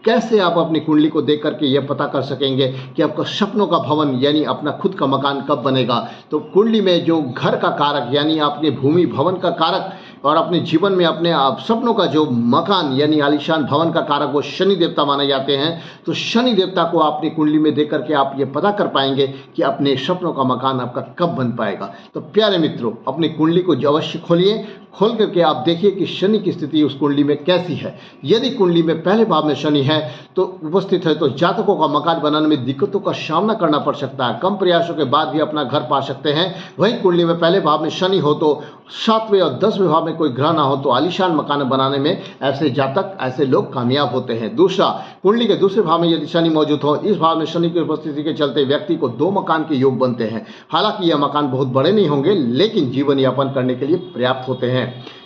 कैसे आप अपनी कुंडली को देख करके यह पता कर सकेंगे कि आपका सपनों का भवन यानी अपना खुद का मकान कब बनेगा। तो कुंडली में जो घर का कारक यानी आपके भूमि भवन का कारक और अपने जीवन में अपने आप सपनों का जो मकान यानी आलीशान भवन का कारक वो शनि देवता माने जाते हैं। तो शनि देवता को अपनी कुंडली में देख करके आप ये पता कर पाएंगे कि अपने सपनों का मकान आपका कब बन पाएगा। तो प्यारे मित्रों, अपनी कुंडली को अवश्य खोलिए, खोल करके आप देखिए कि शनि की स्थिति उस कुंडली में कैसी है। यदि कुंडली में पहले भाव में शनि है तो उपस्थित है तो जातकों का मकान बनाने में दिक्कतों का सामना करना पड़ सकता है, कम प्रयासों के बाद भी अपना घर पा सकते हैं। वहीं कुंडली में पहले भाव में शनि हो तो 7वें और 10वें भाव में कोई ग्रह ना हो तो आलीशान मकान बनाने में ऐसे जातक ऐसे लोग कामयाब होते हैं। दूसरा, कुंडली के दूसरे भाव में यदि शनि मौजूद हो, इस भाव में शनि की उपस्थिति के चलते व्यक्ति को 2 मकान के योग बनते हैं। हालांकि यह मकान बहुत बड़े नहीं होंगे लेकिन जीवन यापन करने के लिए पर्याप्त होते हैं।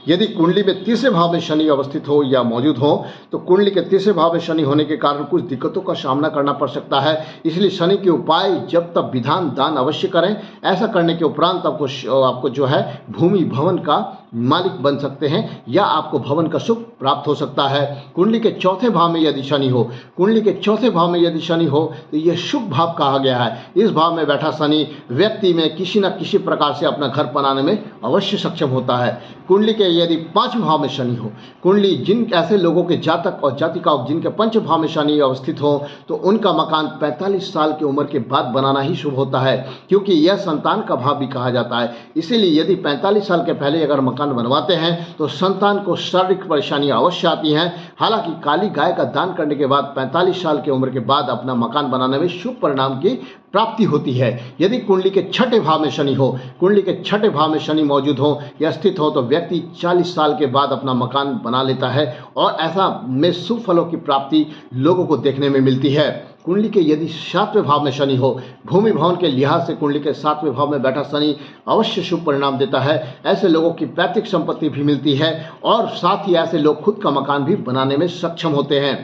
यदि कुंडली में तीसरे भाव में शनि अवस्थित हो या मौजूद हो तो कुंडली के तीसरे भाव में शनि होने के कारण कुछ दिक्कतों का सामना करना पड़ सकता है। इसलिए शनि के उपाय जब तब विधान दान अवश्य करें। ऐसा करने के उपरांत आपको जो है भूमि भवन का मालिक बन सकते हैं या आपको भवन का सुख प्राप्त हो सकता है। कुंडली के चौथे भाव में यदि शनि हो, कुंडली के चौथे भाव में यदि शनि हो तो यह शुभ भाव कहा गया है। इस भाव में बैठा शनि व्यक्ति में किसी न किसी प्रकार से अपना घर बनाने में अवश्य सक्षम होता है। कुंडली के यदि 5वें भाव में शनि हो, कुंडली जिन ऐसे लोगों के जातक और जातिका जिनके 5वें भाव में शनि अवस्थित हो तो उनका मकान 45 साल की उम्र के बाद बनाना ही शुभ होता है, क्योंकि यह संतान का भाव भी कहा जाता है। इसीलिए यदि 45 साल के पहले अगर मकान बनवाते हैं तो संतान को शारीरिक परेशानियां अवश्य आती हैं। हालांकि काली गाय का दान करने के बाद 45 साल की उम्र के बाद अपना मकान बनाने में शुभ परिणाम की प्राप्ति होती है। यदि कुंडली के 6ठे भाव में शनि हो, कुंडली के 6ठे भाव में शनि मौजूद हो या स्थित हो तो व्यक्ति 40 साल के बाद अपना मकान बना लेता है और ऐसा में शुभ फलों की प्राप्ति लोगों को देखने में मिलती है। कुंडली के यदि 7वें भाव में शनि हो, भूमि भवन के लिहाज से कुंडली के 7वें भाव में बैठा शनि अवश्य शुभ परिणाम देता है। ऐसे लोगों की पैतृक संपत्ति भी मिलती है और साथ ही ऐसे लोग खुद का मकान भी बनाने में सक्षम होते हैं।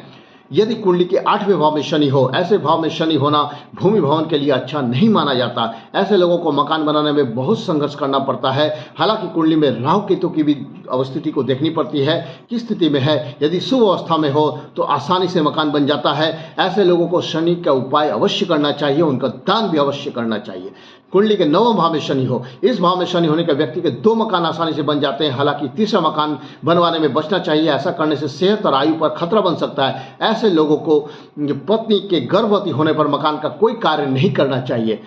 यदि कुंडली के 8वें भाव में शनि हो, ऐसे भाव में शनि होना भूमि भवन के लिए अच्छा नहीं माना जाता। ऐसे लोगों को मकान बनाने में बहुत संघर्ष करना पड़ता है। हालांकि कुंडली में राहु केतु की भी अवस्थिति को देखनी पड़ती है, किस स्थिति में है। यदि शुभ अवस्था में हो तो आसानी से मकान बन जाता है। ऐसे लोगों को शनि का उपाय अवश्य करना चाहिए, उनका दान भी अवश्य करना चाहिए। कुंडली के 9वें भाव में शनि हो, इस भाव में शनि होने के व्यक्ति के 2 मकान आसानी से बन जाते हैं। हालांकि तीसरा मकान बनवाने में बचना चाहिए, ऐसा करने से सेहत और आयु पर खतरा बन सकता है। ऐसे लोगों को पत्नी के गर्भवती होने पर मकान का कोई कार्य नहीं करना चाहिए।